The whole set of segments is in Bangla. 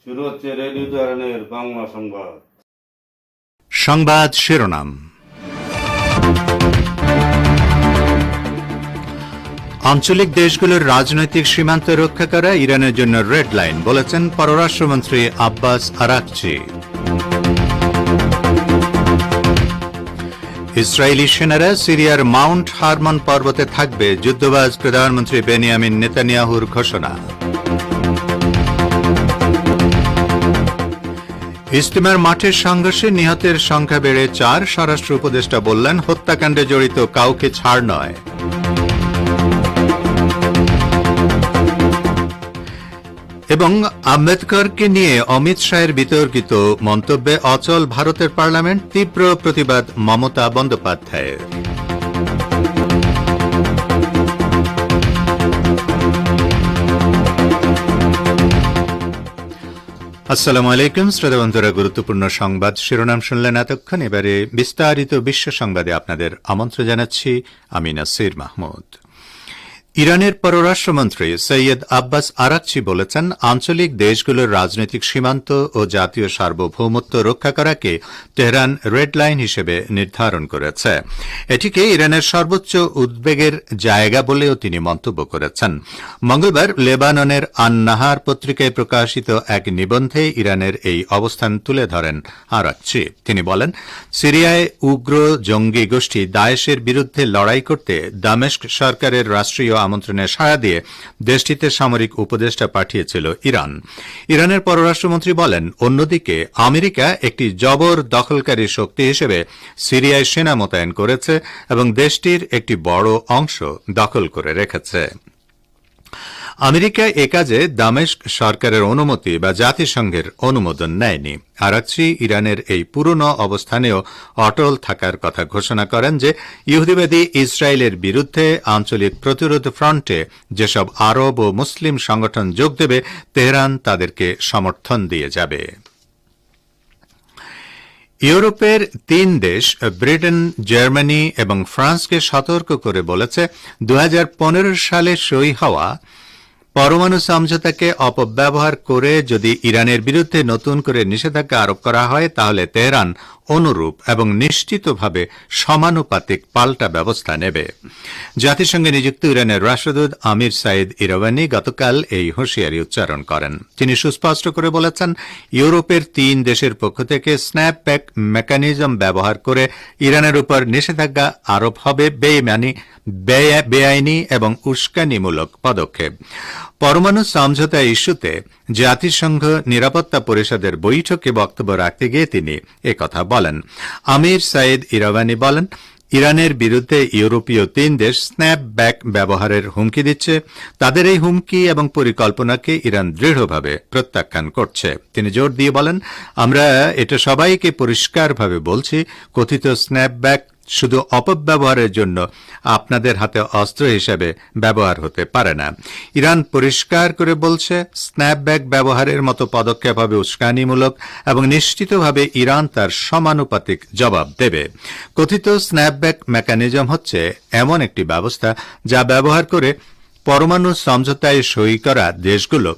শুরু হচ্ছে রেডিও তেহরানের বাংলা সংবাদ। সংবাদ শিরোনাম। আঞ্চলিক দেশগুলোর রাজনৈতিক সীমান্ত রক্ষা করা ইরানের জন্য রেড লাইন বলেছেন পররাষ্ট্রমন্ত্রী আব্বাস আরাকচি। ইসরায়েলি সেনারা সিরিয়ার মাউন্ট হারমন পর্বতে থাকবে, যুদ্ধবাজ প্রধানমন্ত্রী বেনিয়ামিন নেতানিয়াহুর ঘোষণা। ইজতেমার মাঠের সংঘর্ষে নিহতের সংখ্যা বেড়ে 4, স্বরাষ্ট্র উপদেষ্টা বললেন হত্যাকাণ্ডে জড়িত কাউকে ছাড় নয়। এবং আম্বেদকরকে নিয়ে অমিত শাহের বিতর্কিত মন্তব্যে অচল ভারতের পার্লামেন্ট, তীব্র প্রতিবাদ মমতা বন্দ্যোপাধ্যায়ের। আসসালামু আলাইকুম শ্রোতা বন্ধুরা, গুরুত্বপূর্ণ সংবাদ শিরোনাম শুনলেন এতক্ষণ। এবারে বিস্তারিত বিশ্ব সংবাদে আপনাদের আমন্ত্রণ জানাচ্ছি আমি নাসির মাহমুদ। ইরানের পররাষ্ট্রমন্ত্রী সৈয়দ আব্বাস আরাকচি বলেছেন আঞ্চলিক দেশগুলোর রাজনৈতিক সীমান্ত ও জাতীয় সার্বভৌমত্ব রক্ষা করাকে তেহরান রেড লাইন হিসেবে নির্ধারণ করেছে। এটিকে ইরানের সর্বোচ্চ উদ্বেগের জায়গা বলেও তিনি মন্তব্য করেছেন। মঙ্গলবার লেবাননের আন-নাহার পত্রিকায় প্রকাশিত এক নিবন্ধে ইরানের এই অবস্থান তুলে ধরেন আরাকচি। তিনি বলেন, সিরিয়ায় উগ্র জঙ্গি গোষ্ঠী দায়েশের বিরুদ্ধে লড়াই করতে দামেস্ক সরকারের রাষ্ট্রীয় আমন্ত্রণে সাড়া দিয়ে দেশটিতে সামরিক উপদেষ্টা পাঠিয়েছিল ইরান। ইরানের পররাষ্ট্রমন্ত্রী বলেন, অন্যদিকে আমেরিকা একটি জবর দখলকারী শক্তি হিসেবে সিরিয়ায় সেনা মোতায়েন করেছে এবং দেশটির একটি বড় অংশ দখল করে রেখেছে। আমেরিকা এ কাজে দামেস্ক সরকারের অনুমতি বা জাতিসংঘের অনুমোদন নেয়নি। আরাকচি ইরানের এই পুরনো অবস্থানেও অটল থাকার কথা ঘোষণা করেন যে ইহুদিবাদী ইসরায়েলের বিরুদ্ধে আঞ্চলিক প্রতিরোধ ফ্রন্টে যেসব আরব ও মুসলিম সংগঠন যোগ দেবে, তেহরান তাদেরকে সমর্থন দিয়ে যাবে। ইউরোপের 3 দেশ ব্রিটেন, জার্মানি এবং ফ্রান্সকে সতর্ক করে বলেছে 2015 সালে সই হওয়া পরমাণু সমঝোতাকে অপব্যবহার করে যদি ইরানের বিরুদ্ধে নতুন করে নিষেধাজ্ঞা আরোপ করা হয় তাহলে তেহরান অনুরূপ এবং নিশ্চিতভাবে সমানুপাতিক পাল্টা ব্যবস্থা নেবে। জাতিসংঘে নিযুক্ত ইরানের রাষ্ট্রদূত আমির সাইদ ইরাওয়ানি গতকাল এই হুঁশিয়ারি উচ্চারণ করেন। তিনি সুস্পষ্ট করে বলেছেন, ইউরোপের 3 দেশের পক্ষ থেকে স্ন্যাপব্যাক মেকানিজম ব্যবহার করে ইরানের উপর নিষেধাজ্ঞা আরোপ হবে বেআইনি এবং উস্কানিমূলক পদক্ষেপ। পরমাণু সমঝোতা ইস্যুতে জাতিসংঘ নিরাপত্তা পরিষদের বৈঠকে বক্তব্য রাখতে গিয়ে তিনি একথা বলেন। আমির সাইদ ইরাওয়ানি বলেন, ইরানের বিরুদ্ধে ইউরোপীয় 3 দেশ স্ন্যাপব্যাক ব্যবহারের হুমকি দিচ্ছে। তাদের এই হুমকি এবং পরিকল্পনাকে ইরান দৃঢ়ভাবে প্রত্যাখ্যান করছে। তিনি জোর দিয়ে বলেন, আমরা এটা সবাইকে পরিষ্কারভাবে বলছি, কথিত স্ন্যাপব্যাক শুধু অপব্যবহারের জন্য আপনাদের হাতে অস্ত্র হিসেবে ব্যবহার হতে পারে না। ইরান পরিষ্কার করে বলছে, স্ন্যাপব্যাক ব্যবহারের মতো পদক্ষেপ হবে উস্কানিমূলক এবং নিশ্চিতভাবে ইরান তার সমানুপাতিক জবাব দেবে। কথিত স্ন্যাপব্যাক মেকানিজম হচ্ছে এমন একটি ব্যবস্থা যা ব্যবহার করে পরমাণু সমঝোতায় সই করা দেশগুলো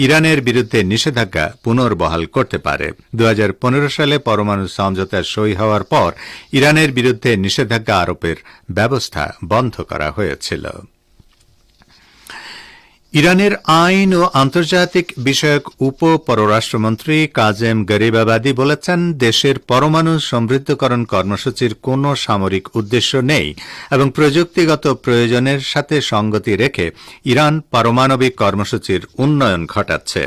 ইরানের বিরুদ্ধে নিষেধাজ্ঞা পুনর্বহাল করতে পারে। 2015 সালে পরমাণু সমঝোতায় সই হওয়ার পর ইরানের বিরুদ্ধে নিষেধাজ্ঞা আরোপের ব্যবস্থা বন্ধ করা হয়েছিল। ইরানের আইন ও আন্তর্জাতিক বিষয়ক উপ পররাষ্ট্রমন্ত্রী কাজেম গরিবাবাদি বলেছেন, দেশের পরমাণু সমৃদ্ধকরণ কর্মসূচির কোনো সামরিক উদ্দেশ্য নেই এবং প্রযুক্তিগত প্রয়োজনের সাথে সঙ্গতি রেখে ইরান পারমাণবিক কর্মসূচির উন্নয়ন ঘটাচ্ছে।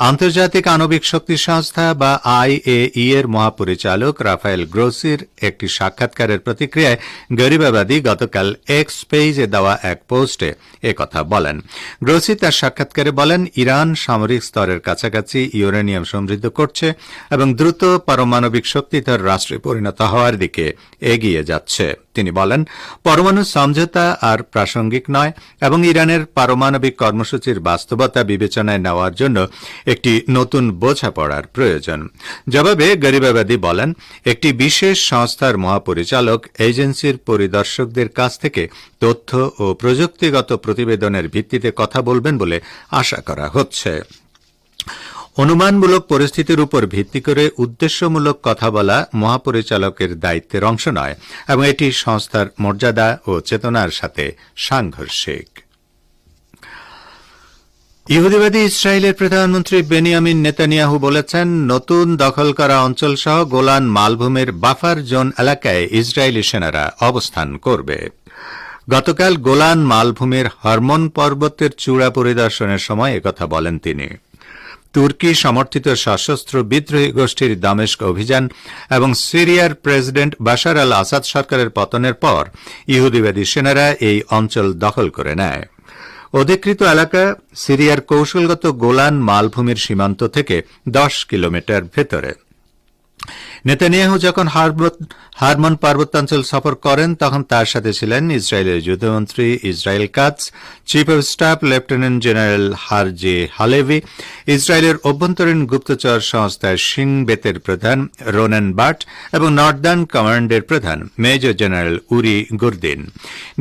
আন্তর্জাতিক আণবিক শক্তি সংস্থা বা IAEA এর মহাপরিচালক রাফায়েল গ্রোসির একটি সাক্ষাৎকারের প্রতিক্রিয়ায় গরিবাবাদি গতকাল এক্স পেজে দেওয়া এক পোস্টে একথা বলেন। গ্রোসি তার সাক্ষাৎকারে বলেন, ইরান সামরিক স্তরের কাছাকাছি ইউরেনিয়াম সমৃদ্ধ করছে এবং দ্রুত পারমাণবিক শক্তিধর রাষ্ট্রে পরিণত হওয়ার দিকে এগিয়ে যাচ্ছে। তিনি বলেন, পরমাণু সমঝোতা আর প্রাসঙ্গিক নয় এবং ইরানের পারমাণবিক কর্মসূচির বাস্তবতা বিবেচনায় নেওয়ার জন্য একটি নতুন বোঝাপড়ার প্রয়োজন। জবাবে গরিবাবাদি বলেন, একটি বিশেষ সংস্থার মহাপরিচালক এজেন্সির পরিদর্শকদের কাছ থেকে তথ্য ও প্রযুক্তিগত প্রতিবেদনের ভিত্তিতে কথা বলবেন বলে আশা করা হচ্ছে। অনুমানমূলক পরিস্থিতির উপর ভিত্তি করে উদ্দেশ্যমূলক কথা বলা মহাপরিচালকের দায়িত্বের অংশ নয় এবং এটি সংস্থার মর্যাদা ও চেতনার সাথে সাংঘর্ষিক। ইহুদিবাদী ইসরায়েলের প্রধানমন্ত্রী বেনিয়ামিন নেতানিয়াহু বলেছেন, নতুন দখল করা অঞ্চলসহ গোলান মালভূমির বাফার জোন এলাকায় ইসরায়েলি সেনারা অবস্থান করবে। গতকাল গোলান মালভূমির হরমোন পর্বতের চূড়া পরিদর্শনের সময় একথা বলেন তিনি। তুর্কি সমর্থিত সশস্ত্র বিদ্রোহী গোষ্ঠীর দামেস্ক অভিযান এবং সিরিয়ার প্রেসিডেন্ট বাশার আল আসাদ সরকারের পতনের পর ইহুদিবাদী সেনারা এই অঞ্চল দখল করে নেয়। অধিকৃত এলাকা সিরিয়ার কৌশলগত গোলান মালভূমির সীমান্ত থেকে 10 কিলোমিটার ভেতরে। নেতানিয়াহু যখন হারমন পার্বত্যাঞ্চল সফর করেন তখন তার সাথে ছিলেন ইসরায়েলের যুদ্ধমন্ত্রী Israel Katz, chief of staff lieutenant general Herzi Halevi, ইসরায়েলের অভ্যন্তরীণ গুপ্তচর সংস্থা শিংবেতের প্রধান রোনেন বাট এবং নর্দার্ন কমান্ডের প্রধান মেজর জেনারেল উরি গুরদিন।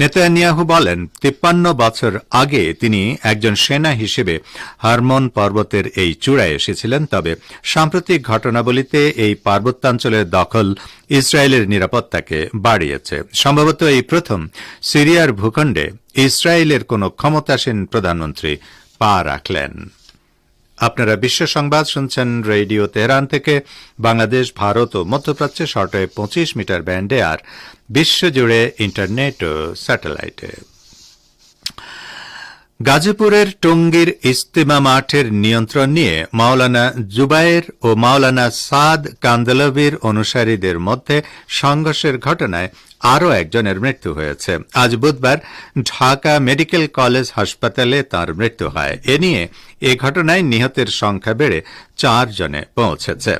নেতানিয়াহু বলেন, 53 বছর আগে তিনি একজন সেনা হিসেবে হারমন পর্বতের এই চূড়ায় এসেছিলেন, তবে সাম্প্রতিক ঘটনাবলিতে এই পার্বত্যাঞ্চলের দখল ইসরায়েলের নিরাপত্তাকে বাড়িয়েছে। সম্ভবত এই প্রথম সিরিয়ার ভূখণ্ডে ইসরায়েলের কোন ক্ষমতাসীন প্রধানমন্ত্রী পা রাখলেন। আপনারা বিশ্ব সংবাদ শুনছেন রেডিও তেহরান থেকে। বাংলাদেশ, ভারত ও মধ্যপ্রাচ্যে শর্টওয়েভ 25 মিটার ব্যান্ডে আর বিশ্বজুড়ে ইন্টারনেট ও স্যাটেলাইটে। গাজীপুরের টঙ্গীর ইজতেমা মাঠের নিয়ন্ত্রণ নিয়ে মাওলানা জুবায়ের ও মাওলানা সাদ কান্দলভির অনুসারীদের মধ্যে সংঘর্ষের ঘটনায় আরও একজনের মৃত্যু হয়েছে। আজ বুধবার ঢাকা মেডিকেল কলেজ হাসপাতালে তার মৃত্যু হয়। এ নিয়ে এ ঘটনায় নিহতের সংখ্যা বেড়ে 4 জনে পৌঁছেছে।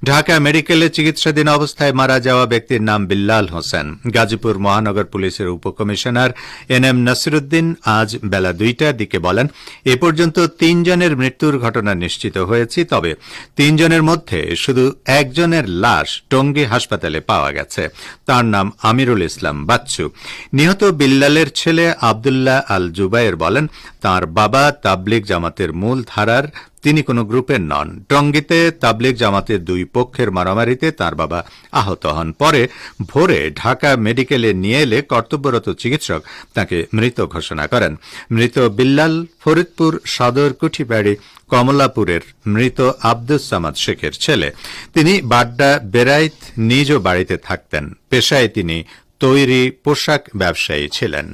ঢাকা মেডিকেলে চিকিৎসাধীন অবস্থায় মারা যাওয়া ব্যক্তির নাম বিল্লাল হোসেন। গাজীপুর মহানগর পুলিশের উপকমিশনার এনএম নাসিরুদ্দিন আজ বেলা 2টার দিকে বলেন, এ পর্যন্ত 3 জনের মৃত্যুর ঘটনা নিশ্চিত হয়েছে, তবে 3 জনের মধ্যে শুধু একজনের লাশ টঙ্গী হাসপাতালে পাওয়া গেছে। তার নাম আমিরুল ইসলাম বাচ্চু। নিহত বিল্লালের ছেলে আবদুল্লাহ আল জুবায়ের বলেন, তার বাবা তাবলিগ জামাতের মূল ধারার, তিনি কোনো গ্রুপের নন। টঙ্গীতে তাবলিগ জামাতের 2 পক্ষের মারামারিতে তার বাবা আহত হন। পরে ভোরে ঢাকা মেডিকেলে নিয়ে এলে কর্তব্যরত চিকিৎসক তাকে মৃত ঘোষণা করেন। মৃত বিল্লাল ফরিদপুর সদর কুঠিবাড়ি কমলাপুরের মৃত আব্দুস সামাদ শেখের ছেলে। তিনি বাড্ডা বেরাইত নিজ বাড়িতে থাকতেন। পেশায় তিনি তৈরি পোশাক ব্যবসায়ী ছিলেন।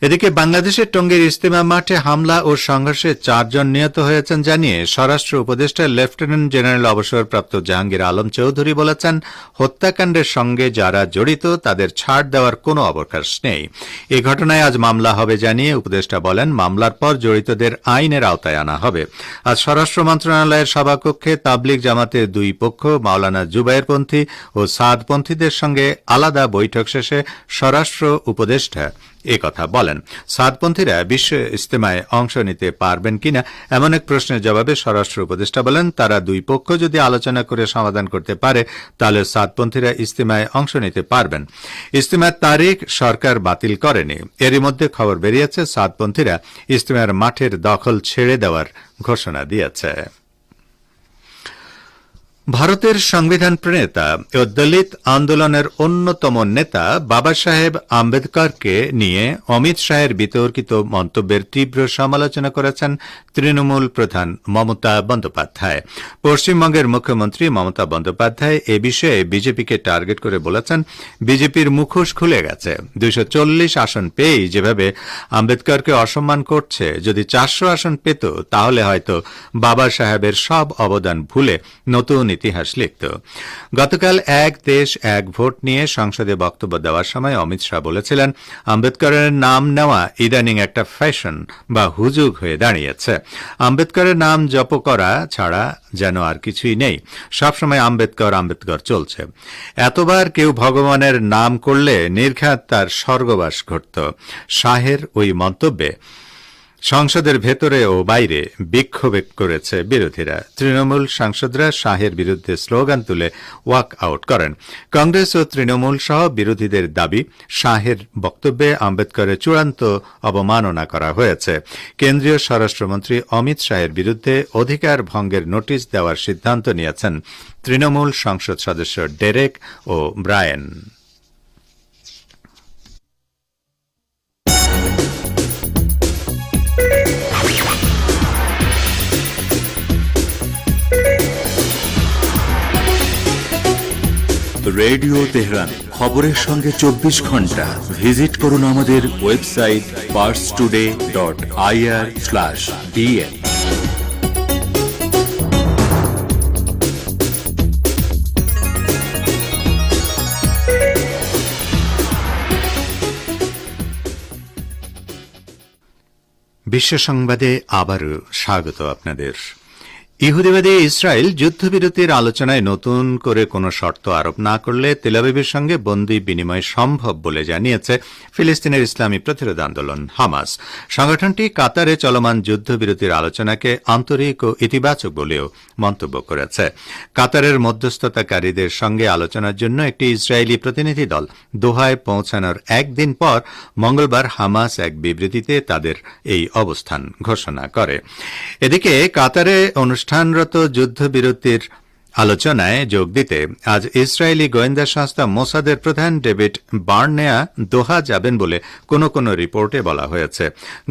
এদিকে বাংলাদেশের টঙ্গীর ইজতেমা মাঠে হামলা ও সংঘর্ষে 4 জন নিহত হয়েছেন জানিয়ে স্বরাষ্ট্র উপদেষ্টা লেফটেন্যান্ট জেনারেল অবসরপ্রাপ্ত জাহাঙ্গীর আলম চৌধুরী বলেছেন, হত্যাকাণ্ডের সঙ্গে যারা জড়িত তাদের ছাড় দেওয়ার কোনো অবকাশ নেই। এ ঘটনায় আজ মামলা হবে জানিয়ে উপদেষ্টা বলেন, মামলার পর জড়িতদের আইনের আওতায় আনা হবে। আজ স্বরাষ্ট্র মন্ত্রণালয়ের সভাকক্ষে তাবলিগ জামাতের 2 পক্ষ মাওলানা জুবায়েরপন্থী ও সাদপন্থীদের সঙ্গে আলাদা বৈঠক শেষে স্বরাষ্ট্র উপদেষ্টা একথা বলেন। সাদপন্থীরা বিশ্ব ইজতেমায় অংশ নিতে পারবেন কিনা এমন এক প্রশ্নের জবাবে স্বরাষ্ট্র উপদেষ্টা বলেন, তারা 2 পক্ষ যদি আলোচনা করে সমাধান করতে পারে তাহলে সাদপন্থীরা ইজতেমায় অংশ নিতে পারবেন। ইজতেমার তারিখ সরকার বাতিল করেনি। এরই মধ্যে খবর বেরিয়েছে সাদপন্থীরা ইজতেমার মাঠের দখল ছেড়ে দেওয়ার ঘোষণা দিয়েছে। ভারতের সংবিধান প্রণেতা ও দলিত আন্দোলনের অন্যতম নেতা বাবা সাহেব আম্বেদকরকে নিয়ে অমিত শাহের বিতর্কিত মন্তব্যের তীব্র সমালোচনা করেছেন তৃণমূল প্রধান মমতা বন্দ্যোপাধ্যায়। পশ্চিমবঙ্গের মুখ্যমন্ত্রী মমতা বন্দ্যোপাধ্যায় এ বিষয়ে বিজেপিকে টার্গেট করে বলেছেন, বিজেপির মুখোশ খুলে গেছে। 240 আসন পেয়েই যেভাবে আম্বেদকরকে অসম্মান করছে, যদি 400 আসন পেত তাহলে হয়তো বাবা সাহেবের সব অবদান ভুলে নতুন ইতিহাস লিখত। গতকাল এক দেশ এক ভোট নিয়ে সংসদে বক্তব্য দেওয়ার সময় অমিত শাহ বলেছিলেন, আম্বেদকরের নাম নেওয়া ইদানিং একটা ফ্যাশন বা হুজুগ হয়ে দাঁড়িয়েছে। আম্বেদকরের নাম জপ করা ছাড়া যেন আর কিছুই নেই। সবসময় আম্বেদকর আম্বেদকর চলছে। এতবার কেউ ভগবানের নাম করলে নির্ঘাত তার স্বর্গবাস ঘটত। শাহের ওই মন্তব্যে সংসদের ভেতরে ও বাইরে বিক্ষোভ করেছে বিরোধীরা। তৃণমূল সাংসদরা শাহের বিরুদ্ধে স্লোগান তুলে ওয়াক আউট করেন। কংগ্রেস ও তৃণমূল সহ বিরোধীদের দাবি, শাহের বক্তব্যে আম্বেদকরের চূড়ান্ত অবমাননা করা হয়েছে। কেন্দ্রীয় স্বরাষ্ট্রমন্ত্রী অমিত শাহের বিরুদ্ধে অধিকার ভঙ্গের নোটিশ দেওয়ার সিদ্ধান্ত নিয়েছেন তৃণমূল সংসদ সদস্য ডেরেক ও ব্রায়েন। রেডিও তেহরান, খবরের সঙ্গে 24 ঘন্টা। ভিজিট করুন আমাদের ওয়েবসাইট parstoday.ir/dn। বিশ্ব সংবাদে আবারও স্বাগত আপনাদের। ইহুদিবাদী ইসরায়েল যুদ্ধবিরতির আলোচনায় নতুন করে কোনো শর্ত আরোপ না করলে তেল আবিবের সঙ্গে বন্দী বিনিময় সম্ভব বলে জানিয়েছে ফিলিস্তিনের ইসলামী প্রতিরোধ আন্দোলন হামাস। সংগঠনটি কাতারে চলমান যুদ্ধবিরতির আলোচনাকে আন্তরিক ও ইতিবাচক বলেও মন্তব্য করেছে। কাতারের মধ্যস্থতাকারীদের সঙ্গে আলোচনার জন্য একটি ইসরায়েলি প্রতিনিধি দল দোহায় পৌঁছানোর একদিন পর মঙ্গলবার হামাস এক বিবৃতিতে তাদের এই অবস্থান ঘোষণা করে। এদিকে কাতারে অনুষ্ঠানরত যুদ্ধবিরতির আলোচনায় যোগ দিতে আজ ইসরায়েলি গোয়েন্দা সংস্থা মোসাদের প্রধান ডেভিড বার্নেয়া দোহা যাবেন বলে কোনো কোনো রিপোর্টে বলা হয়েছে।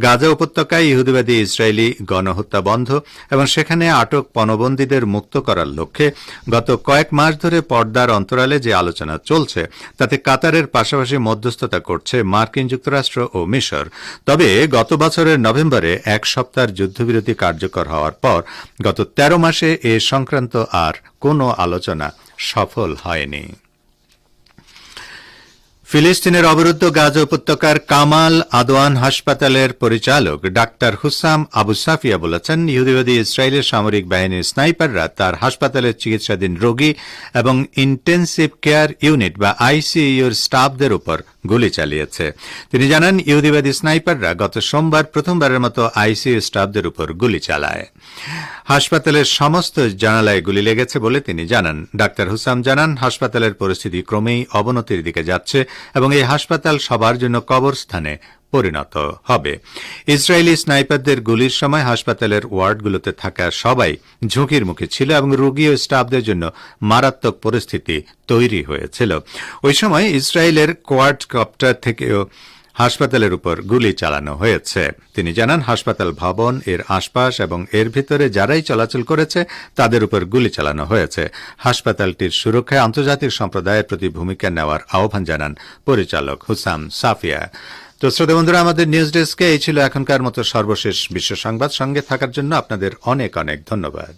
গাজা উপত্যকায় ইহুদিবাদী ইসরায়েলি গণহত্যা বন্ধ এবং সেখানে আটক পণবন্দীদের মুক্ত করার লক্ষ্যে গত কয়েক মাস ধরে পর্দার অন্তরালে যে আলোচনা চলছে তাতে কাতারের পাশাপাশি মধ্যস্থতা করছে মার্কিন যুক্তরাষ্ট্র ও মিশর। তবে গত বছরের নভেম্বরে এক সপ্তাহের যুদ্ধবিরতি কার্যকর হওয়ার পর গত 13 মাসে এ সংক্রান্ত আর কোনো আলোচনা সফল হয়নি। ফিলিস্তিনের অবরুদ্ধ গাজা উপত্যকার কামাল আদওয়ান হাসপাতালের পরিচালক ডাক্তার হুসাম আবু সাফিয়া বলেছেন, ইহুদিবাদী ইসরায়েলের সামরিক বাহিনীর স্নাইপাররা তার হাসপাতালের চিকিৎসাধীন রোগী এবং ইন্টেন্সিভ কেয়ার ইউনিট বা আইসিইউর স্টাফদের উপর গুলি চালিয়েছে। তিনি জানান, ইহুদিবাদী স্নাইপাররা গত সোমবার প্রথমবারের মতো আইসিইউ স্টাফদের উপর গুলি চালায়। হাসপাতালের সমস্ত জানালায় গুলি লেগেছে বলে তিনি জানান। ডাক্তার হুসাম জানান, হাসপাতালের পরিস্থিতি ক্রমেই অবনতির দিকে যাচ্ছে এবং এই হাসপাতাল সবার জন্য কবরস্থানে পরিণত হবে। ইসরায়েলি স্নাইপারদের গুলির সময় হাসপাতালের ওয়ার্ডগুলোতে থাকা সবাই ঝুঁকির মুখে ছিল এবং রোগী ও স্টাফদের জন্য মারাত্মক পরিস্থিতি তৈরি হয়েছিল। ওই সময় ইসরায়েলের কোয়াডকপ্টার থেকেও হাসপাতালের উপর গুলি চালানো হয়েছে। তিনি জানান, হাসপাতাল ভবন, এর আশপাশ এবং এর ভিতরে যারাই চলাচল করেছে তাদের উপর গুলি চালানো হয়েছে। হাসপাতালটির সুরক্ষায় আন্তর্জাতিক সম্প্রদায়ের প্রতি ভূমিকা নেওয়ার আহ্বান জানান পরিচালক হুসাম সাফিয়া। তো শ্রোতা বন্ধুরা, আমাদের নিউজ ডেস্কে এই ছিল এখনকার মতো সর্বশেষ বিশ্ব সংবাদ। সঙ্গে থাকার জন্য আপনাদের অনেক অনেক ধন্যবাদ।